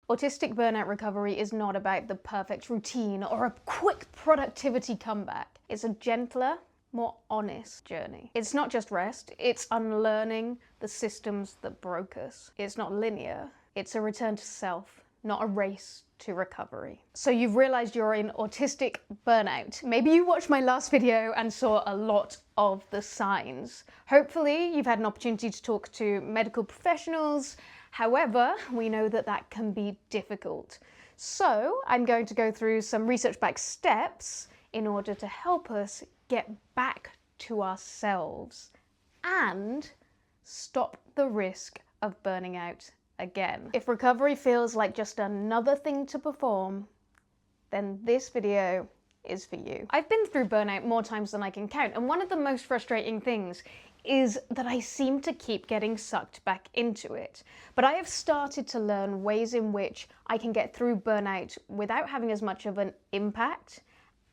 Autistic burnout recovery is not about the perfect routine or a quick productivity comeback. It's a gentler, more honest journey. It's not just rest, it's unlearning the systems that broke us. It's not linear, it's a return to self, not a race to recovery. So you've realized you're in autistic burnout. Maybe you watched my last video and saw a lot of the signs. Hopefully you've had an opportunity to talk to medical professionals. However, we know that that can be difficult. So I'm going to go through some research-backed steps in order to help us get back to ourselves and stop the risk of burning out again. If recovery feels like just another thing to perform, then this video is for you. I've been through burnout more times than I can count, and one of the most frustrating things is that I seem to keep getting sucked back into it. But I have started to learn ways in which I can get through burnout without having as much of an impact,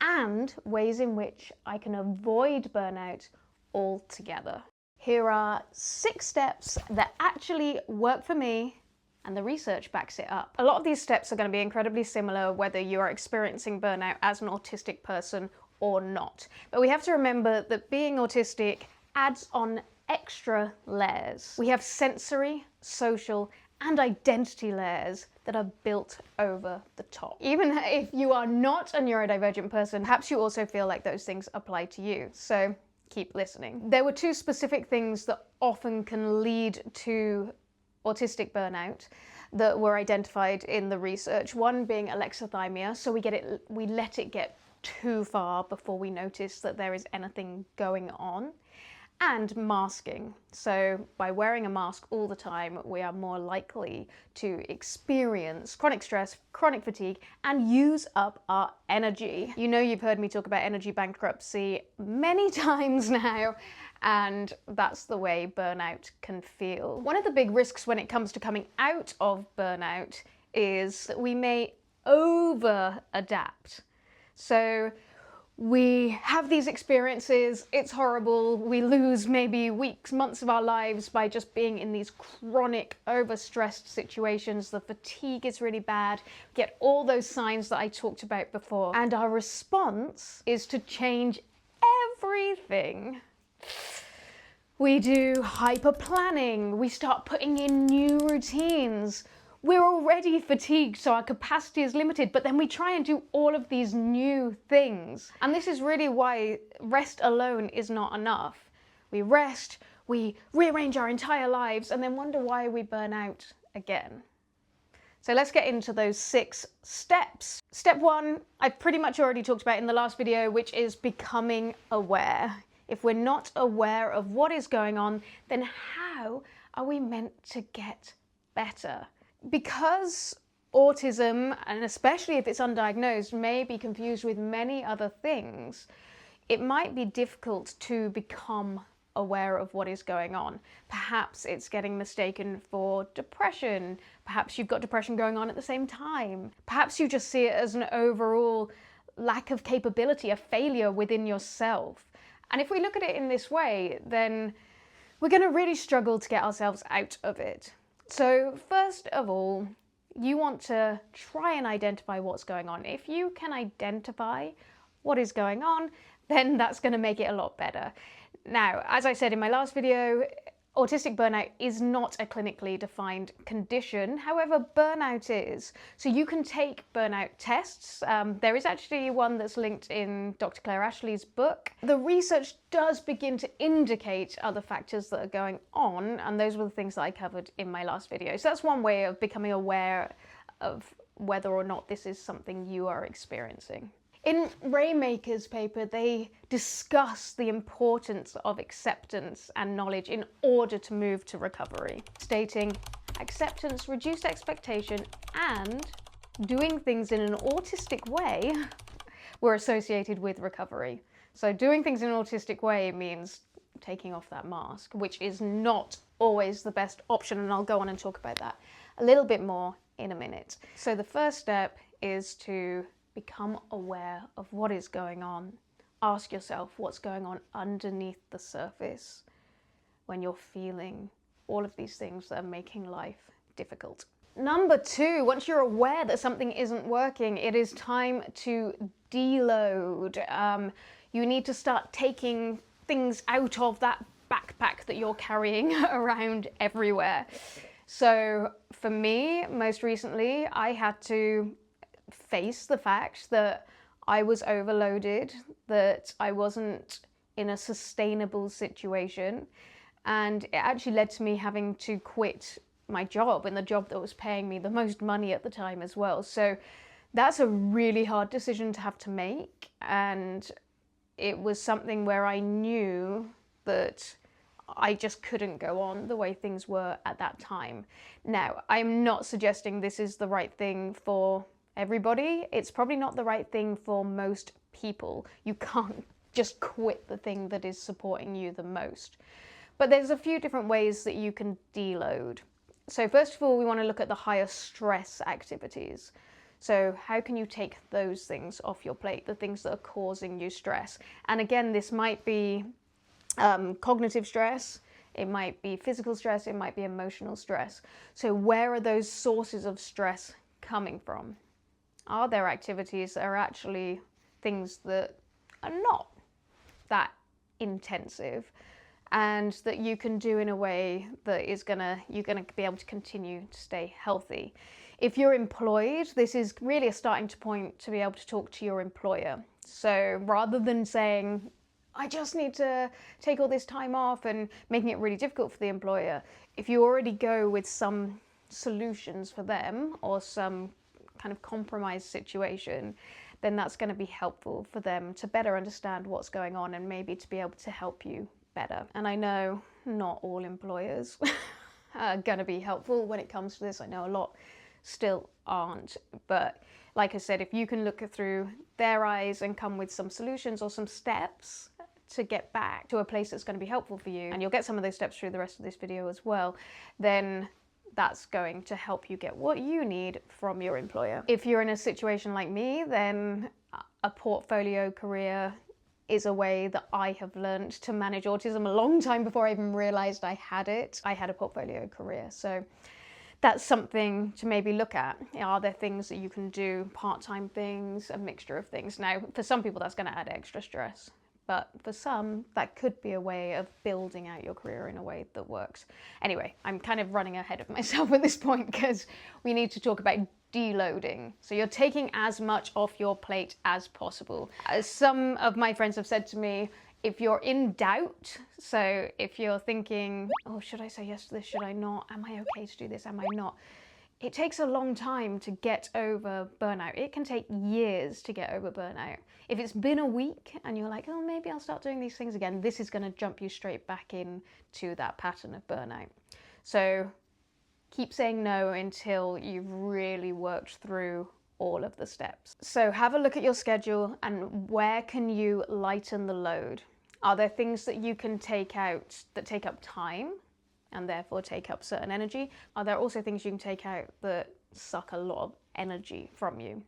and ways in which I can avoid burnout altogether. Here are 6 steps that actually work for me, and the research backs it up. A lot of these steps are going to be incredibly similar whether you are experiencing burnout as an autistic person or not. But we have to remember that being autistic adds on extra layers. We have sensory, social, and identity layers that are built over the top. Even if you are not a neurodivergent person, perhaps you also feel like those things apply to you. So keep listening. There were 2 specific things that often can lead to autistic burnout that were identified in the research. One being alexithymia, so we let it get too far before we notice that there is anything going on. And masking. So by wearing a mask all the time, we are more likely to experience chronic stress, chronic fatigue, and use up our energy. You know, you've heard me talk about energy bankruptcy many times now, and that's the way burnout can feel. One of the big risks when it comes to coming out of burnout is that we may over-adapt. So we have these experiences, it's horrible, we lose maybe weeks, months of our lives by just being in these chronic, overstressed situations. The fatigue is really bad, we get all those signs that I talked about before, and our response is to change everything. We do hyper planning, we start putting in new routines. We're already fatigued, so our capacity is limited, but then we try and do all of these new things. And this is really why rest alone is not enough. We rest, we rearrange our entire lives, and then wonder why we burn out again. So let's get into those 6 steps. Step 1, I've pretty much already talked about in the last video, which is becoming aware. If we're not aware of what is going on, then how are we meant to get better? Because autism, and especially if it's undiagnosed, may be confused with many other things, it might be difficult to become aware of what is going on. Perhaps it's getting mistaken for depression. Perhaps you've got depression going on at the same time. Perhaps you just see it as an overall lack of capability, a failure within yourself. And if we look at it in this way, then we're going to really struggle to get ourselves out of it. So first of all, you want to try and identify what's going on. If you can identify what is going on, then that's going to make it a lot better. Now, as I said in my last video, autistic burnout is not a clinically defined condition. However, burnout is. So you can take burnout tests. There is actually one that's linked in Dr. Claire Ashley's book. The research does begin to indicate other factors that are going on, and those were the things that I covered in my last video. So that's one way of becoming aware of whether or not this is something you are experiencing. In Raymaker's paper, they discuss the importance of acceptance and knowledge in order to move to recovery, stating acceptance, reduced expectation, and doing things in an autistic way were associated with recovery. So doing things in an autistic way means taking off that mask, which is not always the best option, and I'll go on and talk about that a little bit more in a minute. So the first step is to become aware of what is going on. Ask yourself what's going on underneath the surface when you're feeling all of these things that are making life difficult. Number two, once you're aware that something isn't working, it is time to deload. You need to start taking things out of that backpack that you're carrying around everywhere. So for me, most recently, I had to face the fact that I was overloaded, that I wasn't in a sustainable situation, and it actually led to me having to quit my job, and the job that was paying me the most money at the time as well. So that's a really hard decision to have to make, and it was something where I knew that I just couldn't go on the way things were at that time. Now, I'm not suggesting this is the right thing for everybody. It's probably not the right thing for most people. You can't just quit the thing that is supporting you the most. But there's a few different ways that you can deload. So first of all, we want to look at the higher stress activities. So how can you take those things off your plate, the things that are causing you stress? And again, this might be cognitive stress, it might be physical stress, it might be emotional stress. So where are those sources of stress coming from? Are there activities that are actually things that are not that intensive and that you can do in a way that you're gonna be able to continue to stay healthy? If you're employed, this is really a starting point to be able to talk to your employer. So rather than saying, I just need to take all this time off and making it really difficult for the employer, if you already go with some solutions for them or some kind of compromise situation, then that's going to be helpful for them to better understand what's going on and maybe to be able to help you better. And I know not all employers are going to be helpful when it comes to this. I know a lot still aren't, but like I said, if you can look through their eyes and come with some solutions or some steps to get back to a place that's going to be helpful for you, and you'll get some of those steps through the rest of this video as well, then that's going to help you get what you need from your employer. If you're in a situation like me, then a portfolio career is a way that I have learned to manage autism a long time before I even realized I had it. I had a portfolio career, so that's something to maybe look at. Are there things that you can do, part-time things, a mixture of things? Now, for some people that's going to add extra stress, but for some, that could be a way of building out your career in a way that works. Anyway, I'm kind of running ahead of myself at this point because we need to talk about deloading. So you're taking as much off your plate as possible. As some of my friends have said to me, if you're in doubt, so if you're thinking, oh, should I say yes to this? Should I not? Am I okay to do this? Am I not? It takes a long time to get over burnout. It can take years to get over burnout. If it's been a week and you're like, oh, maybe I'll start doing these things again, this is going to jump you straight back into that pattern of burnout. So keep saying no until you've really worked through all of the steps. So have a look at your schedule and where can you lighten the load? Are there things that you can take out that take up time and therefore take up certain energy? Are there also things you can take out that suck a lot of energy from you?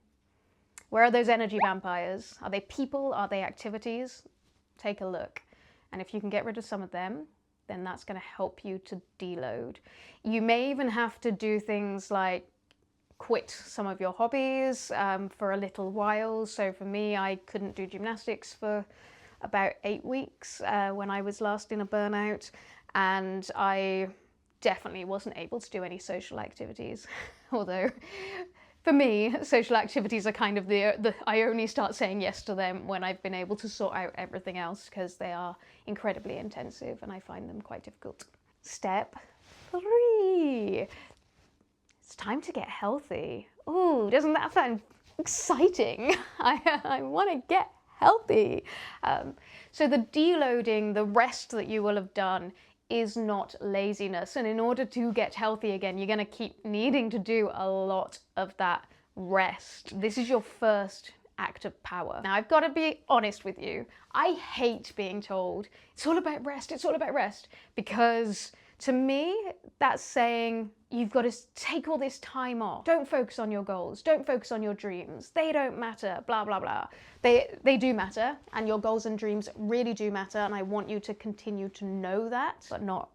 Where are those energy vampires? Are they people? Are they activities? Take a look. And if you can get rid of some of them, then that's going to help you to deload. You may even have to do things like quit some of your hobbies for a little while. So for me, I couldn't do gymnastics for about 8 weeks when I was last in a burnout, and I definitely wasn't able to do any social activities. Although for me, social activities are kind of I only start saying yes to them when I've been able to sort out everything else, because they are incredibly intensive and I find them quite difficult. Step 3. It's time to get healthy. Ooh, doesn't that sound exciting? I want to get healthy. So the deloading, the rest that you will have done is not laziness. And in order to get healthy again, you're going to keep needing to do a lot of that rest. This is your first act of power. Now, I've got to be honest with you. I hate being told, it's all about rest, it's all about rest, because to me, that's saying you've got to take all this time off. Don't focus on your goals. Don't focus on your dreams. They don't matter, blah, blah, blah. They do matter, and your goals and dreams really do matter, and I want you to continue to know that, but not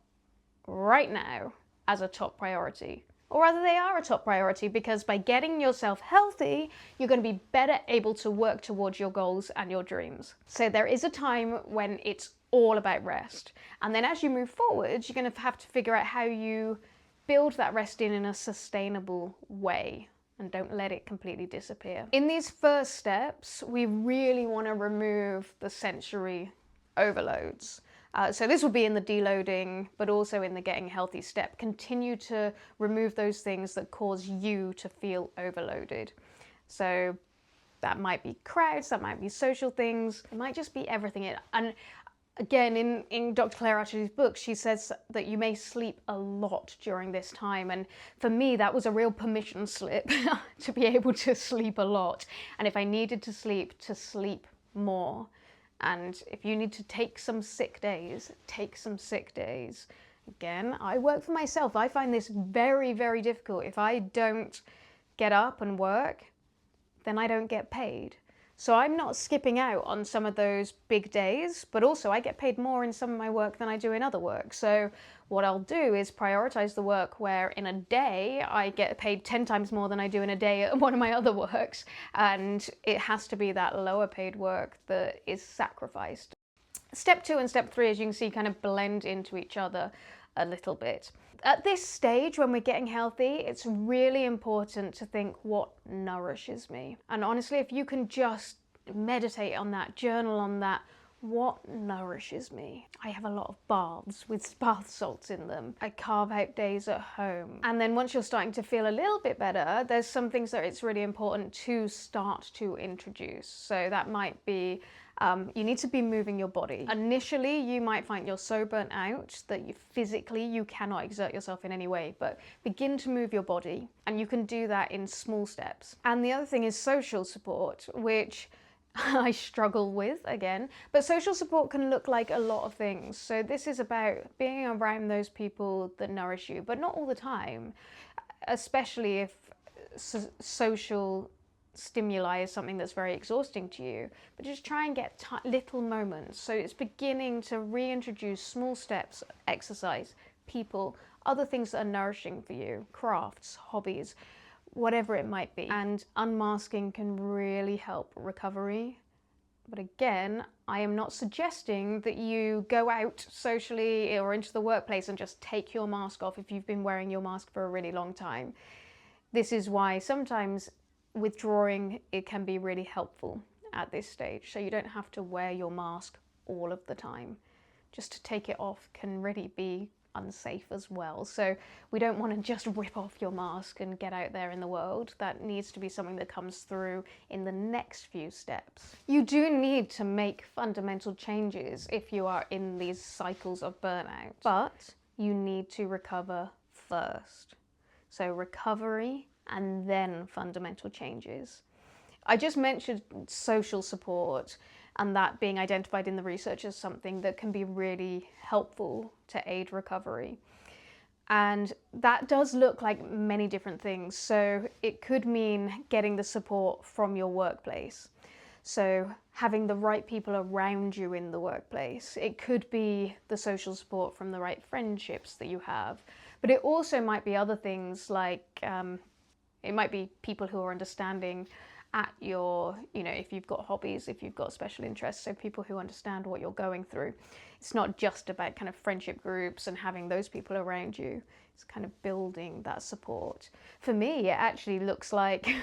right now as a top priority. or whether they are a top priority, because by getting yourself healthy, you're going to be better able to work towards your goals and your dreams. So there is a time when it's all about rest. And then as you move forward, you're going to have to figure out how you build that rest in a sustainable way, and don't let it completely disappear. In these first steps, we really want to remove the sensory overloads. So this will be in the deloading, but also in the getting healthy step. Continue to remove those things that cause you to feel overloaded. So that might be crowds, that might be social things, it might just be everything. And again, in Dr. Claire Archer's book, she says that you may sleep a lot during this time. And for me, that was a real permission slip to be able to sleep a lot. And if I needed to sleep more. And if you need to take some sick days, take some sick days. Again, I work for myself. I find this very, very difficult. If I don't get up and work, then I don't get paid. So I'm not skipping out on some of those big days, but also I get paid more in some of my work than I do in other work. So what I'll do is prioritize the work where in a day I get paid 10 times more than I do in a day at one of my other works. And it has to be that lower paid work that is sacrificed. Step 2 and step 3, as you can see, kind of blend into each other a little bit. At this stage, when we're getting healthy, it's really important to think, what nourishes me? And honestly, if you can just meditate on that, journal on that, what nourishes me? I have a lot of baths with bath salts in them. I carve out days at home. And then once you're starting to feel a little bit better, there's some things that it's really important to start to introduce. So that might be you need to be moving your body. Initially, you might find you're so burnt out that you cannot exert yourself in any way, but begin to move your body, and you can do that in small steps. And the other thing is social support, which I struggle with again, but social support can look like a lot of things. So this is about being around those people that nourish you, but not all the time, especially if social stimuli is something that's very exhausting to you, but just try and get little moments. So it's beginning to reintroduce small steps, exercise, people, other things that are nourishing for you, crafts, hobbies, whatever it might be. And unmasking can really help recovery. But again, I am not suggesting that you go out socially or into the workplace and just take your mask off if you've been wearing your mask for a really long time. This is why sometimes withdrawing, it can be really helpful at this stage. So you don't have to wear your mask all of the time. Just to take it off can really be unsafe as well. So we don't want to just rip off your mask and get out there in the world. That needs to be something that comes through in the next few steps. You do need to make fundamental changes if you are in these cycles of burnout, but you need to recover first. So recovery and then fundamental changes. I just mentioned social support, and that being identified in the research as something that can be really helpful to aid recovery. And that does look like many different things. So it could mean getting the support from your workplace. So having the right people around you in the workplace. It could be the social support from the right friendships that you have. But it also might be other things like, it might be people who are understanding at your, if you've got hobbies, if you've got special interests, so people who understand what you're going through. It's not just about kind of friendship groups and having those people around you. It's kind of building that support. For me, it actually looks like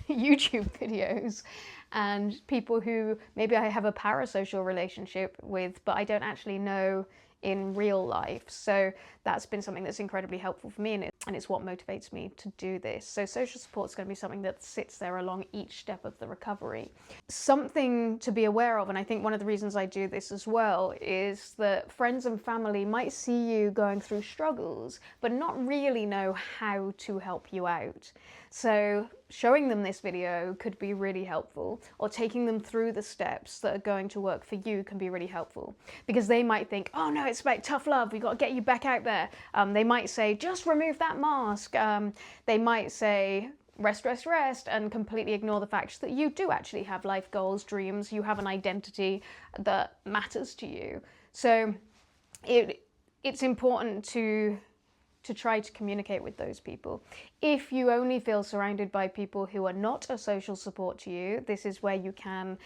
YouTube videos and people who maybe I have a parasocial relationship with, but I don't actually know in real life. So that's been something that's incredibly helpful for me, and it's what motivates me to do this. So social support is going to be something that sits there along each step of the recovery. Something to be aware of, and I think one of the reasons I do this as well, is that friends and family might see you going through struggles, but not really know how to help you out. So showing them this video could be really helpful, or taking them through the steps that are going to work for you can be really helpful, because they might think, oh no, it's about tough love, we've got to get you back out there. They might say, just remove that mask. They might say, rest, rest, rest, and completely ignore the fact that you do actually have life goals, dreams, you have an identity that matters to you. So it's important to to try to communicate with those people. If you only feel surrounded by people who are not a social support to you, this is where you can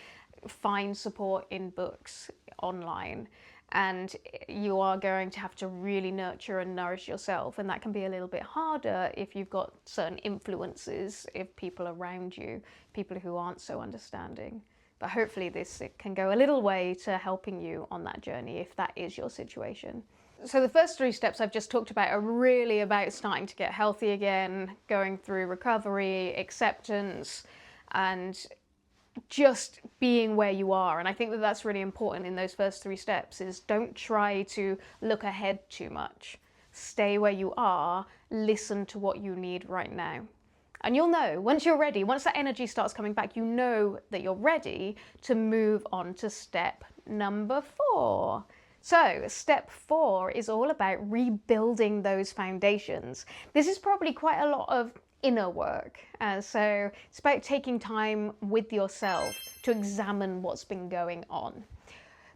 find support in books, online, and you are going to have to really nurture and nourish yourself, and that can be a little bit harder if you've got certain influences, if people around you, people who aren't so understanding. But hopefully this can go a little way to helping you on that journey if that is your situation. So the first 3 steps I've just talked about are really about starting to get healthy again, going through recovery, acceptance, and just being where you are. And I think that that's really important in those first 3 steps, is don't try to look ahead too much. Stay where you are, listen to what you need right now. And you'll know, once you're ready, once that energy starts coming back, you know that you're ready to move on to step number 4. So step 4 is all about rebuilding those foundations. This is probably quite a lot of inner work. So it's about taking time with yourself to examine what's been going on.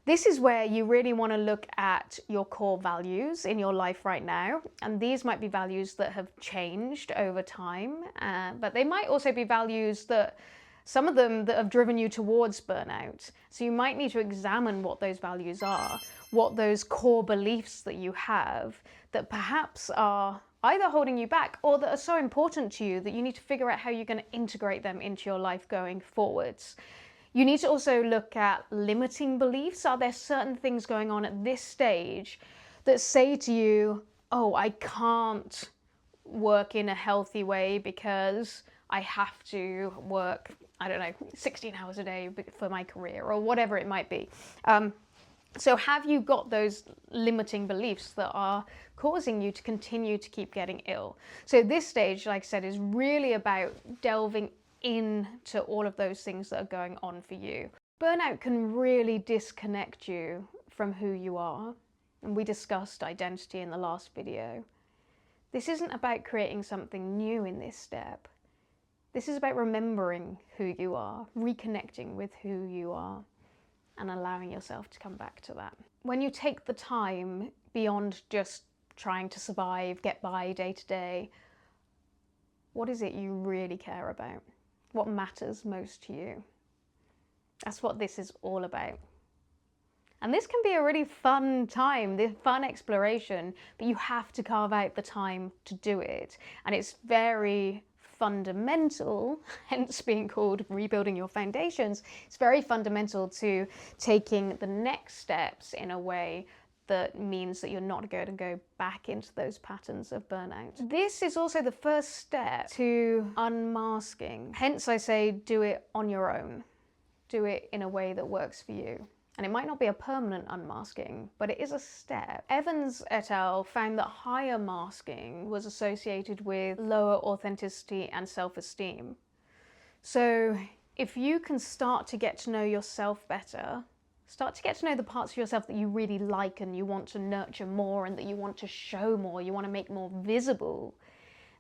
This is where you really want to look at your core values in your life right now. And these might be values that have changed over time, but they might also be values that, some of them that have driven you towards burnout. So you might need to examine what those values are, what those core beliefs that you have that perhaps are either holding you back or that are so important to you that you need to figure out how you're going to integrate them into your life going forwards. You need to also look at limiting beliefs. Are there certain things going on at this stage that say to you, oh, I can't work in a healthy way because I have to work, I don't know, 16 hours a day for my career, or whatever it might be. So have you got those limiting beliefs that are causing you to continue to keep getting ill? So this stage, like I said, is really about delving into all of those things that are going on for you. Burnout can really disconnect you from who you are. And we discussed identity in the last video. This isn't about creating something new in this step. This is about remembering who you are, reconnecting with who you are, and allowing yourself to come back to that. When you take the time beyond just trying to survive, get by day to day, what is it you really care about? What matters most to you? That's what this is all about. And this can be a really fun time, this fun exploration, but you have to carve out the time to do it. And it's very fundamental, hence being called rebuilding your foundations. It's very fundamental to taking the next steps in a way that means that you're not going to go back into those patterns of burnout. This is also the first step to unmasking. Hence I say do it on your own. Do it in a way that works for you. And it might not be a permanent unmasking, but it is a step. Evans et al. Found that higher masking was associated with lower authenticity and self-esteem. So if you can start to get to know yourself better, start to get to know the parts of yourself that you really like and you want to nurture more and that you want to show more, you want to make more visible,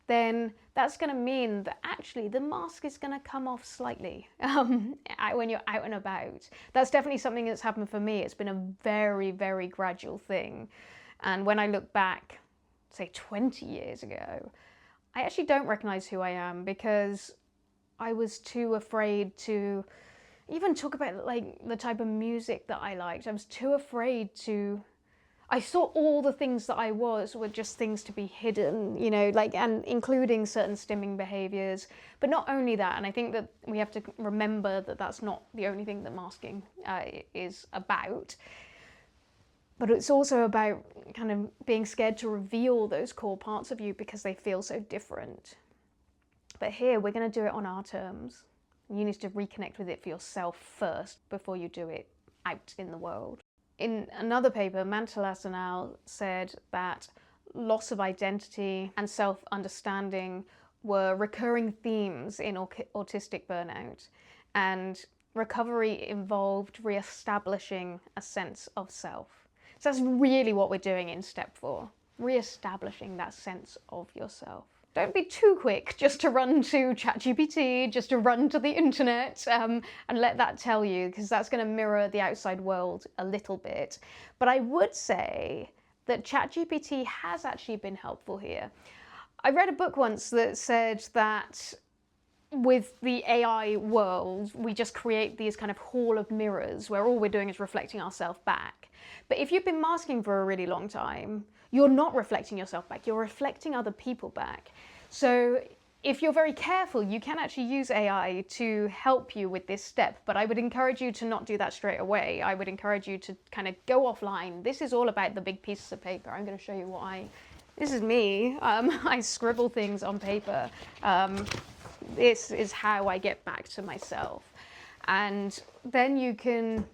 then that's going to mean that actually the mask is going to come off slightly when you're out and about. That's definitely something that's happened for me. It's been a very, very gradual thing. And when I look back, say 20 years ago, I actually don't recognize who I am because I was too afraid to even talk about like the type of music that I liked. I was too afraid to, I thought all the things that I was were just things to be hidden, you know, like, and including certain stimming behaviors. But not only that, and I think that we have to remember that that's not the only thing that masking is about. But it's also about kind of being scared to reveal those core parts of you because they feel so different. But here we're going to do it on our terms. You need to reconnect with it for yourself first before you do it out in the world. In another paper, Mantelas et al. Said that loss of identity and self-understanding were recurring themes in autistic burnout, and recovery involved re-establishing a sense of self. So that's really what we're doing in step 4, re-establishing that sense of yourself. Don't be too quick just to run to ChatGPT, just to run to the internet and let that tell you, because that's going to mirror the outside world a little bit. But I would say that ChatGPT has actually been helpful here. I read a book once that said that with the AI world, we just create these kind of hall of mirrors where all we're doing is reflecting ourselves back. But if you've been masking for a really long time, you're not reflecting yourself back, you're reflecting other people back. So if you're very careful, you can actually use AI to help you with this step, but I would encourage you to not do that straight away. I would encourage you to kind of go offline. This is all about the big pieces of paper. I'm going to show you this is me. I scribble things on paper. This is how I get back to myself. And then you can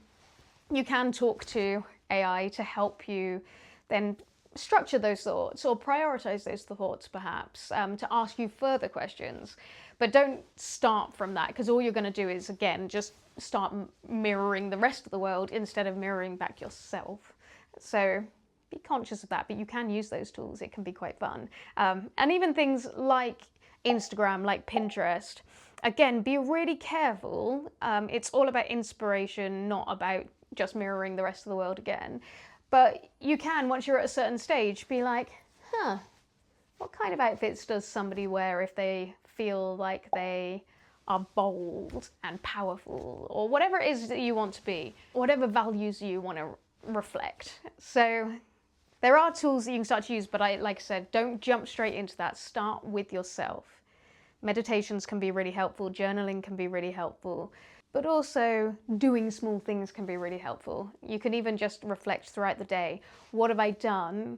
talk to AI to help you then structure those thoughts or prioritize those thoughts, perhaps, to ask you further questions. But don't start from that, because all you're going to do is, again, just start mirroring the rest of the world instead of mirroring back yourself. So be conscious of that, but you can use those tools. It can be quite fun. And even things like Instagram, like Pinterest, again, be really careful. It's all about inspiration, not about just mirroring the rest of the world again. But you can, once you're at a certain stage, be like, what kind of outfits does somebody wear if they feel like they are bold and powerful, or whatever it is that you want to be, whatever values you want to reflect. So there are tools that you can start to use, but like I said, don't jump straight into that. Start with yourself. Meditations can be really helpful, journaling can be really helpful, but also doing small things can be really helpful. You can even just reflect throughout the day. What have I done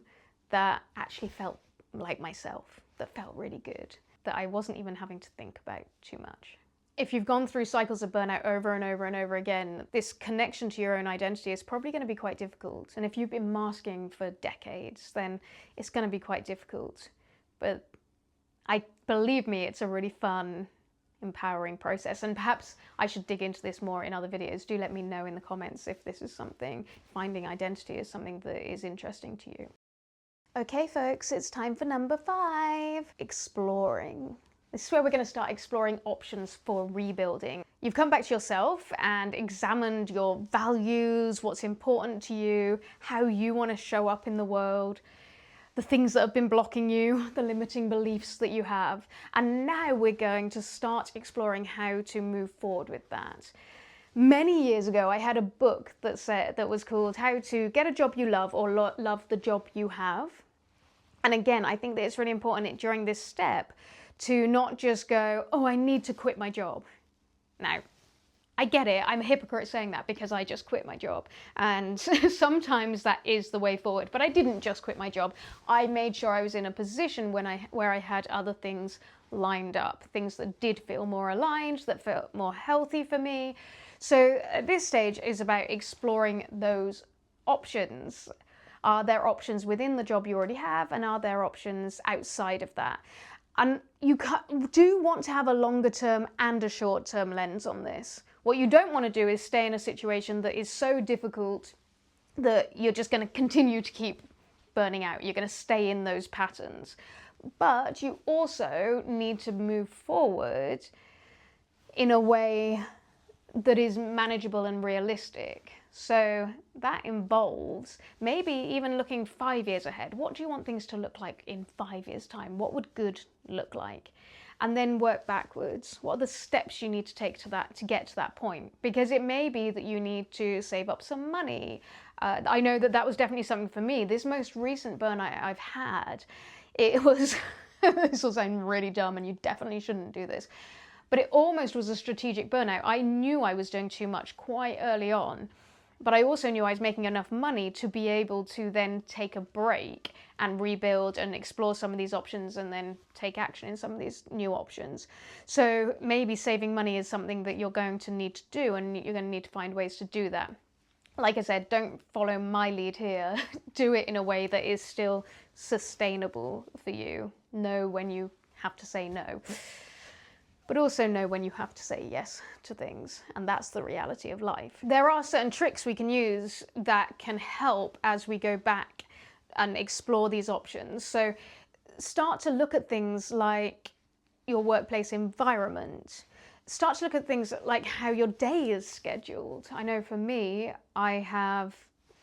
that actually felt like myself, that felt really good, that I wasn't even having to think about too much? If you've gone through cycles of burnout over and over and over again, this connection to your own identity is probably going to be quite difficult. And if you've been masking for decades, then it's going to be quite difficult. But believe me, it's a really fun, empowering process. And perhaps I should dig into this more in other videos. Do let me know in the comments if this is something, finding identity is something that is interesting to you. Okay, folks, it's time for number 5, exploring. This is where we're going to start exploring options for rebuilding. You've come back to yourself and examined your values, what's important to you, how you want to show up in the world, the things that have been blocking you, the limiting beliefs that you have. And now we're going to start exploring how to move forward with that. Many years ago, I had a book that was called How to Get a Job You Love or Love the Job You Have. And again, I think that it's really important during this step to not just go, oh, I need to quit my job. Now, I get it. I'm a hypocrite saying that because I just quit my job. And sometimes that is the way forward. But I didn't just quit my job. I made sure I was in a position where I had other things lined up, things that did feel more aligned, that felt more healthy for me. So at this stage is about exploring those options. Are there options within the job you already have, and are there options outside of that? And you do want to have a longer term and a short term lens on this. What you don't want to do is stay in a situation that is so difficult that you're just going to continue to keep burning out. You're going to stay in those patterns. But you also need to move forward in a way that is manageable and realistic. So that involves maybe even looking 5 years ahead. What do you want things to look like in 5 years' time? What would good look like? And then work backwards. What are the steps you need to take to get to that point? Because it may be that you need to save up some money. I know that was definitely something for me. This most recent burnout I've had, it was, this will sound really dumb and you definitely shouldn't do this, but it almost was a strategic burnout. I knew I was doing too much quite early on, but I also knew I was making enough money to be able to then take a break and rebuild and explore some of these options and then take action in some of these new options. So maybe saving money is something that you're going to need to do, and you're going to need to find ways to do that. Like I said, don't follow my lead here. Do it in a way that is still sustainable for you. Know when you have to say no, but also know when you have to say yes to things. And that's the reality of life. There are certain tricks we can use that can help as we go back and explore these options. So start to look at things like your workplace environment. Start to look at things like how your day is scheduled. I know for me, I have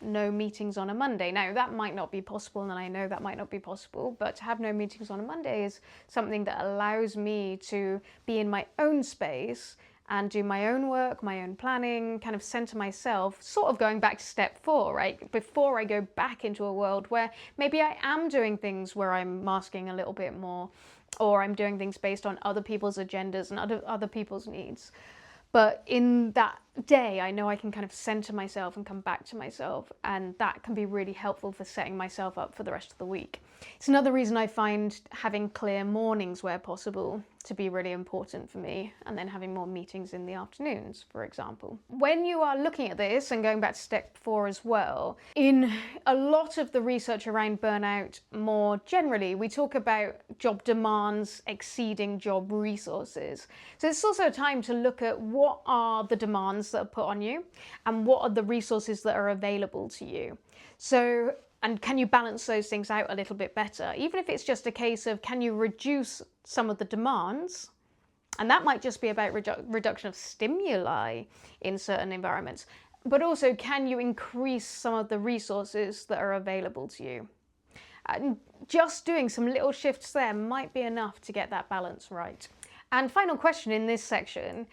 no meetings on a Monday. Now, that might not be possible, and I know that might not be possible, but to have no meetings on a Monday is something that allows me to be in my own space and do my own work, my own planning, kind of center myself, sort of going back to step 4, right? Before I go back into a world where maybe I am doing things where I'm masking a little bit more, or I'm doing things based on other people's agendas and other people's needs. But in that day, I know I can kind of center myself and come back to myself, and that can be really helpful for setting myself up for the rest of the week. It's another reason I find having clear mornings where possible to be really important for me, and then having more meetings in the afternoons, for example. When you are looking at this, and going back to step 4 as well, in a lot of the research around burnout more generally, we talk about job demands exceeding job resources. So it's also a time to look at what are the demands that are put on you and what are the resources that are available to you. So, and can you balance those things out a little bit better? Even if it's just a case of, can you reduce some of the demands? And that might just be about reduction of stimuli in certain environments. But also, can you increase some of the resources that are available to you? And just doing some little shifts there might be enough to get that balance right. And final question in this section,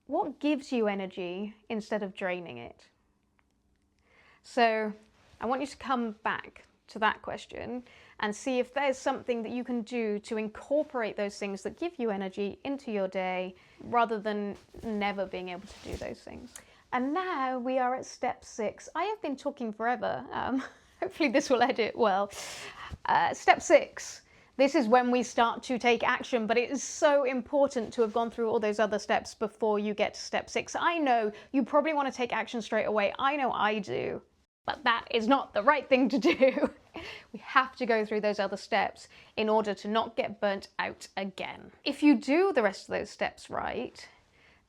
what gives you energy instead of draining it? So I want you to come back to that question and see if there's something that you can do to incorporate those things that give you energy into your day, rather than never being able to do those things. And now we are at step 6. I have been talking forever. Hopefully this will edit well. Step 6. This is when we start to take action, but it is so important to have gone through all those other steps before you get to step 6. I know you probably want to take action straight away. I know I do. But that is not the right thing to do. We have to go through those other steps in order to not get burnt out again. If you do the rest of those steps right,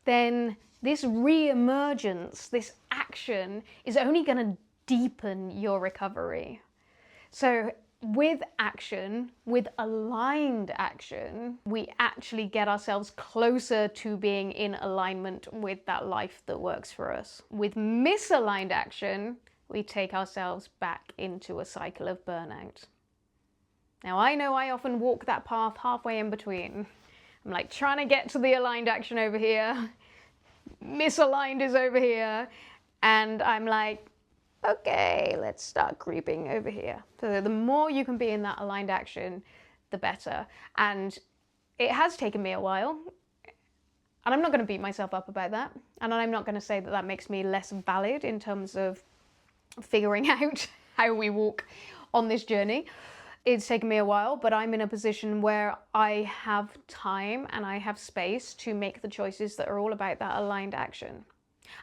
then this reemergence, this action, is only going to deepen your recovery. So with action, with aligned action, we actually get ourselves closer to being in alignment with that life that works for us. With misaligned action, we take ourselves back into a cycle of burnout. Now, I know I often walk that path halfway in between. I'm like trying to get to the aligned action over here, misaligned is over here, and I'm like, okay, let's start creeping over here. So the more you can be in that aligned action, the better. And it has taken me a while, and I'm not going to beat myself up about that. And I'm not going to say that that makes me less valid in terms of figuring out how we walk on this journey. It's taken me a while, but I'm in a position where I have time and I have space to make the choices that are all about that aligned action.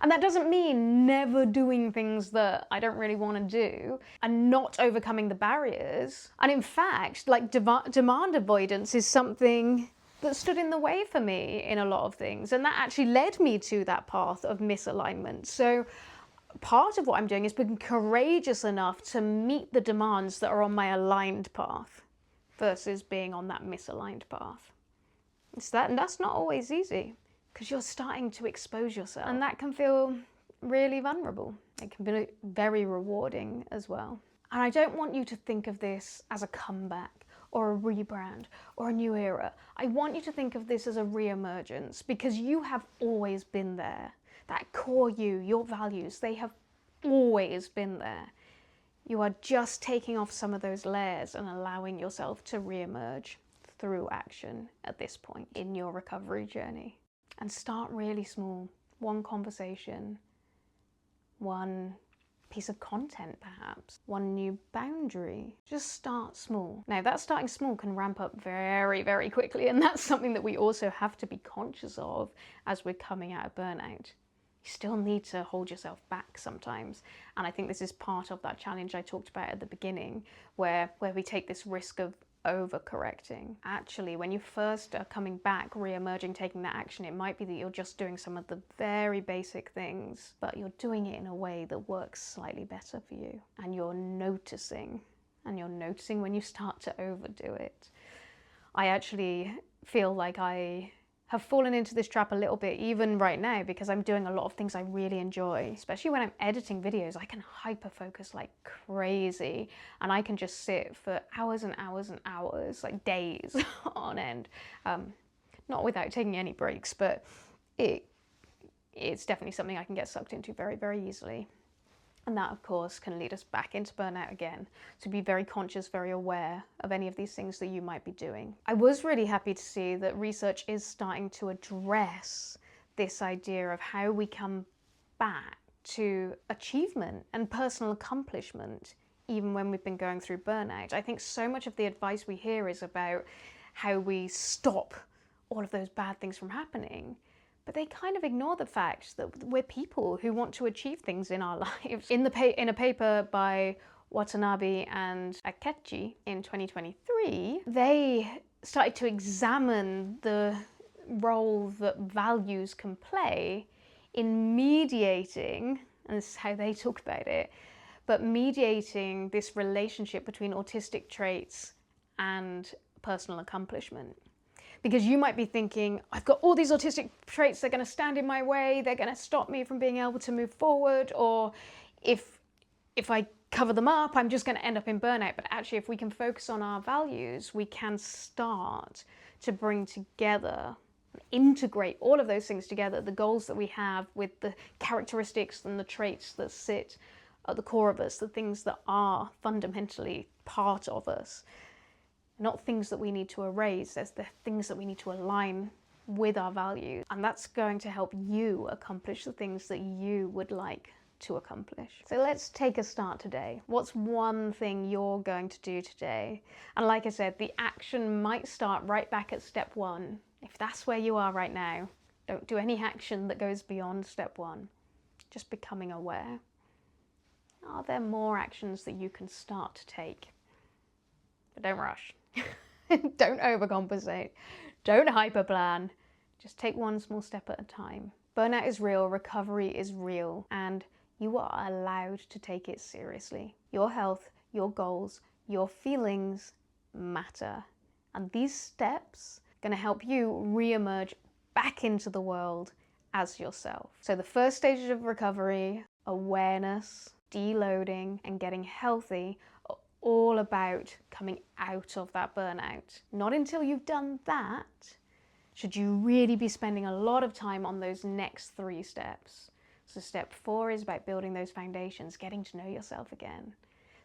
And that doesn't mean never doing things that I don't really want to do and not overcoming the barriers. And in fact, like demand avoidance is something that stood in the way for me in a lot of things. And that actually led me to that path of misalignment. So part of what I'm doing is being courageous enough to meet the demands that are on my aligned path versus being on that misaligned path. And that's not always easy, because you're starting to expose yourself, and that can feel really vulnerable. It can be very rewarding as well. And I don't want you to think of this as a comeback or a rebrand or a new era. I want you to think of this as a reemergence, because you have always been there. That core you, your values, they have always been there. You are just taking off some of those layers and allowing yourself to reemerge through action at this point in your recovery journey. And start really small. One conversation, one piece of content perhaps, one new boundary. Just start small. Now that starting small can ramp up very, very quickly, and that's something that we also have to be conscious of as we're coming out of burnout. You still need to hold yourself back sometimes. And I think this is part of that challenge I talked about at the beginning, where we take this risk of overcorrecting. Actually, when you first are coming back, re-emerging, taking that action, it might be that you're just doing some of the very basic things, but you're doing it in a way that works slightly better for you. And you're noticing when you start to overdo it. I actually feel like I have fallen into this trap a little bit even right now because I'm doing a lot of things I really enjoy. Especially when I'm editing videos, I can hyper focus like crazy and I can just sit for hours and hours and hours, like days on end. Not without taking any breaks, but it's definitely something I can get sucked into very, very easily. And that, of course, can lead us back into burnout again. So be very conscious, very aware of any of these things that you might be doing. I was really happy to see that research is starting to address this idea of how we come back to achievement and personal accomplishment, even when we've been going through burnout. I think so much of the advice we hear is about how we stop all of those bad things from happening. But they kind of ignore the fact that we're people who want to achieve things in our lives. In a paper by Watanabe and Akechi in 2023, they started to examine the role that values can play in mediating, and this is how they talk about it, but mediating this relationship between autistic traits and personal accomplishment. Because you might be thinking, I've got all these autistic traits, they're going to stand in my way, they're going to stop me from being able to move forward, or if I cover them up, I'm just going to end up in burnout. But actually, if we can focus on our values, we can start to bring together, integrate all of those things together, the goals that we have with the characteristics and the traits that sit at the core of us, the things that are fundamentally part of us. Not things that we need to erase, there's the things that we need to align with our values. And that's going to help you accomplish the things that you would like to accomplish. So let's take a start today. What's one thing you're going to do today? And like I said, the action might start right back at step one. If that's where you are right now, don't do any action that goes beyond step one. Just becoming aware. Are there more actions that you can start to take? But don't rush. Don't overcompensate. Don't hyperplan. Just take one small step at a time. Burnout is real, recovery is real, and you are allowed to take it seriously. Your health, your goals, your feelings matter. And these steps are going to help you re-emerge back into the world as yourself. So the first stages of recovery, awareness, deloading, and getting healthy are all about coming out of that burnout. Not until you've done that should you really be spending a lot of time on those next 3 steps. So step 4 is about building those foundations, getting to know yourself again.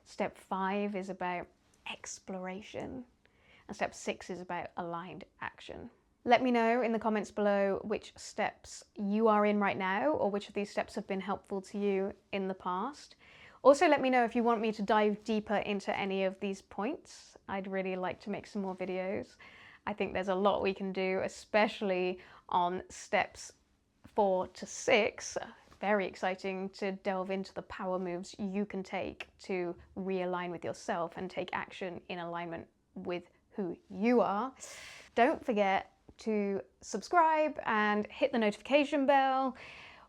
Step 5 is about exploration. And step 6 is about aligned action. Let me know in the comments below which steps you are in right now, or which of these steps have been helpful to you in the past. Also, let me know if you want me to dive deeper into any of these points. I'd really like to make some more videos. I think there's a lot we can do, especially on steps 4 to 6. Very exciting to delve into the power moves you can take to realign with yourself and take action in alignment with who you are. Don't forget to subscribe and hit the notification bell.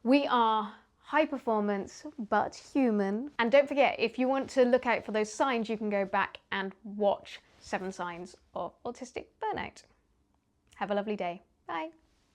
We are high performance, but human. And don't forget, if you want to look out for those signs, you can go back and watch 7 Signs of Autistic Burnout. Have a lovely day. Bye.